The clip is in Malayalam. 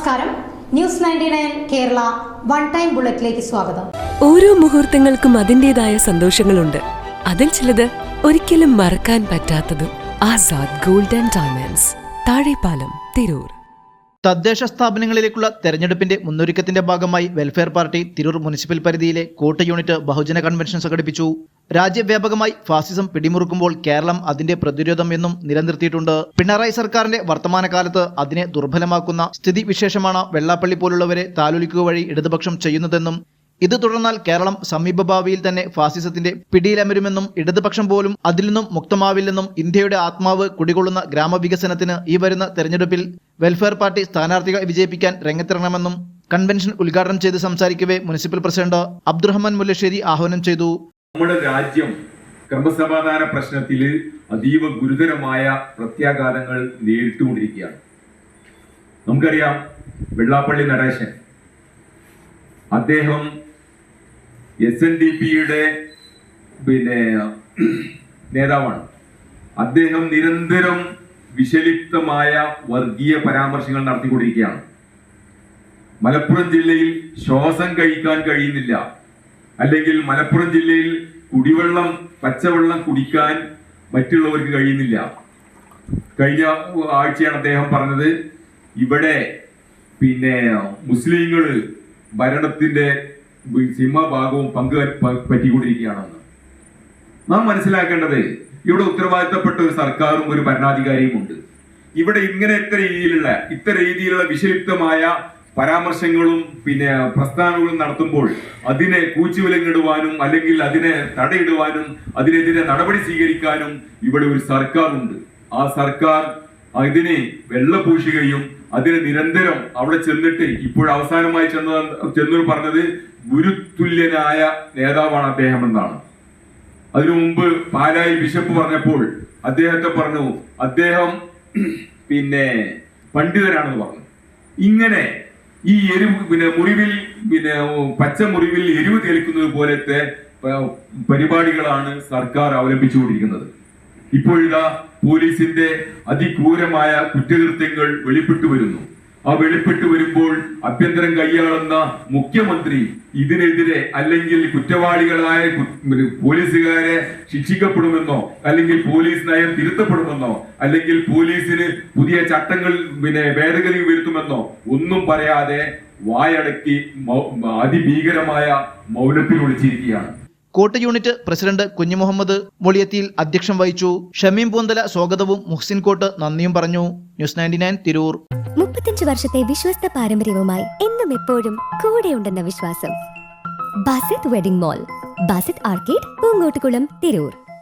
നമസ്കാരം. ന്യൂസ് 99 കേരള വൺ ടൈം ബുള്ളറ്റിലേക്ക് സ്വാഗതം. ഓരോ മുഹൂർത്തങ്ങൾക്കും അതിന്റേതായ സന്തോഷങ്ങളുണ്ട്. അതിൽ ചിലത് ഒരിക്കലും മറക്കാൻ പറ്റാത്തതും. Azad gold and diamonds, Thazhepalam, Tirur. തദ്ദേശ സ്ഥാപനങ്ങളിലേക്കുള്ള തെരഞ്ഞെടുപ്പിന്റെ മുന്നൊരുക്കത്തിന്റെ ഭാഗമായി വെൽഫെയർ പാർട്ടി തിരൂർ മുനിസിപ്പൽ പരിധിയിലെ കോട്ട യൂണിറ്റ് ബഹുജന കൺവെൻഷൻ സംഘടിപ്പിച്ചു. രാജ്യവ്യാപകമായി ഫാസിസം പിടിമുറുക്കുമ്പോൾ കേരളം അതിന്റെ പ്രതിരോധം എന്നും നിലനിർത്തിയിട്ടുണ്ട്. പിണറായി സർക്കാരിന്റെ വർത്തമാനകാലത്ത് അതിനെ ദുർബലമാക്കുന്ന സ്ഥിതിവിശേഷമാണ് വെള്ളാപ്പള്ളി പോലുള്ളവരെ താലോലിക്കുക വഴി ഇടതുപക്ഷം ചെയ്യുന്നതെന്നും ഇത് തുടർന്നാൽ കേരളം സമീപഭാവിയിൽ തന്നെ ഫാസിസത്തിന്റെ പിടിയിലമരുമെന്നും ഇടതുപക്ഷം പോലും അതിൽ നിന്നും മുക്തമാവില്ലെന്നും ഇന്ത്യയുടെ ആത്മാവ് കുടികൊള്ളുന്ന ഗ്രാമവികസനത്തിന് ഈ വരുന്ന തെരഞ്ഞെടുപ്പിൽ വെൽഫെയർ പാർട്ടി സ്ഥാനാർത്ഥികളെ വിജയിപ്പിക്കാൻ രംഗത്തിറങ്ങണമെന്നും കൺവെൻഷൻ ഉദ്ഘാടനം ചെയ്ത് സംസാരിക്കവേ മുനിസിപ്പൽ പ്രസിഡന്റ് അബ്ദുറഹ്മാൻ മുല്ലശ്ശേരി ആഹ്വാനം ചെയ്തു. നമ്മുടെ രാജ്യം ക്രമസമാധാന പ്രശ്നത്തിൽ അതീവ ഗുരുതരമായ പ്രത്യാഘാതങ്ങൾ നേരിട്ടുകൊണ്ടിരിക്കുകയാണ്. നമുക്കറിയാം, വെള്ളാപ്പള്ളി നടേശൻ അദ്ദേഹം SNDPയുടെ നേതാവാണ്. അദ്ദേഹം നിരന്തരം വിഷലിപ്തമായ വർഗീയ പരാമർശങ്ങൾ നടത്തിക്കൊണ്ടിരിക്കുകയാണ്. മലപ്പുറം ജില്ലയിൽ ശ്വാസം കഴിക്കാൻ കഴിയുന്നില്ല, അല്ലെങ്കിൽ മലപ്പുറം ജില്ലയിൽ കുടിവെള്ളം, പച്ചവെള്ളം കുടിക്കാൻ മറ്റുള്ളവർക്ക് കഴിയുന്നില്ല. കഴിഞ്ഞ ആഴ്ചയാണ് അദ്ദേഹം പറഞ്ഞത്, ഇവിടെ മുസ്ലിങ്ങൾ ഭരണത്തിന്റെ സിംഹഭാഗവും പറ്റിക്കൊണ്ടിരിക്കുകയാണെന്ന്. നാം മനസ്സിലാക്കേണ്ടത്, ഇവിടെ ഉത്തരവാദിത്തപ്പെട്ട ഒരു സർക്കാരും ഒരു ഭരണാധികാരിയും ഉണ്ട്. ഇവിടെ ഇത്ര രീതിയിലുള്ള വിഷലിപ്തമായ പരാമർശങ്ങളും പ്രസ്ഥാനങ്ങളും നടത്തുമ്പോൾ അതിനെ കൂച്ചുവിലങ്ങിടുവാനും അല്ലെങ്കിൽ അതിനെ തടയിടുവാനും അതിനെതിരെ നടപടി സ്വീകരിക്കാനും ഇവിടെ ഒരു സർക്കാർ ഉണ്ട്. ആ സർക്കാർ അതിനെ വെള്ളപൂശുകയും അതിന് നിരന്തരം അവിടെ ചെന്നിട്ട് ഇപ്പോൾ അവസാനമായി ചെന്നു പറഞ്ഞത് ഗുരുതുല്യനായ നേതാവാണ് അദ്ദേഹം എന്നാണ്. അതിനു മുമ്പ് പാലായിൽ ബിഷപ്പ് പറഞ്ഞപ്പോൾ അദ്ദേഹത്തെ പറഞ്ഞു അദ്ദേഹം പണ്ഡിതനാണെന്ന് പറഞ്ഞു. ഇങ്ങനെ ഈ മുറിവിൽ പച്ച മുറിവിൽ എരിവ് തേലിക്കുന്നത് പോലത്തെ പരിപാടികളാണ് സർക്കാർ അവലംബിച്ചുകൊണ്ടിരിക്കുന്നത്. ഇപ്പോഴിതാ പോലീസിന്റെ അതിക്രൂരമായ കുറ്റകൃത്യങ്ങൾ വെളിപ്പെട്ടു വരുന്നു. ആ വെളിപ്പെട്ടു വരുമ്പോൾ ആഭ്യന്തരം കൈയാളുന്ന മുഖ്യമന്ത്രി ഇതിനെതിരെ അല്ലെങ്കിൽ കുറ്റവാളികളായ പോലീസുകാരെ ശിക്ഷിക്കപ്പെടുമെന്നോ അല്ലെങ്കിൽ പോലീസ് നയം തിരുത്തപ്പെടുമെന്നോ അല്ലെങ്കിൽ പോലീസിന് പുതിയ ചട്ടങ്ങൾ ഭേദഗതി വരുത്തുമെന്നോ ഒന്നും പറയാതെ വായടക്കി അതിഭീകരമായ മൗനത്തിൽ ഒളിച്ചിരിക്കുകയാണ്. കോട്ട യൂണിറ്റ് പ്രസിഡന്റ് കുഞ്ഞുമുഹമ്മദ് മൊളിയത്തിയിൽ അധ്യക്ഷം വഹിച്ചു. ഷമീം പൂന്തല സ്വാഗതവും മുഹ്സിൻ കോട്ട് നന്ദിയും പറഞ്ഞു. ന്യൂസ് 99 തിരൂർ. 35 വർഷത്തെ വിശ്വസ്ത പാരമ്പര്യവുമായി എന്നും എപ്പോഴും കൂടെയുണ്ടെന്ന വിശ്വാസം. Basith wedding mall, Basith arcade, Poongottukulam, Tirur.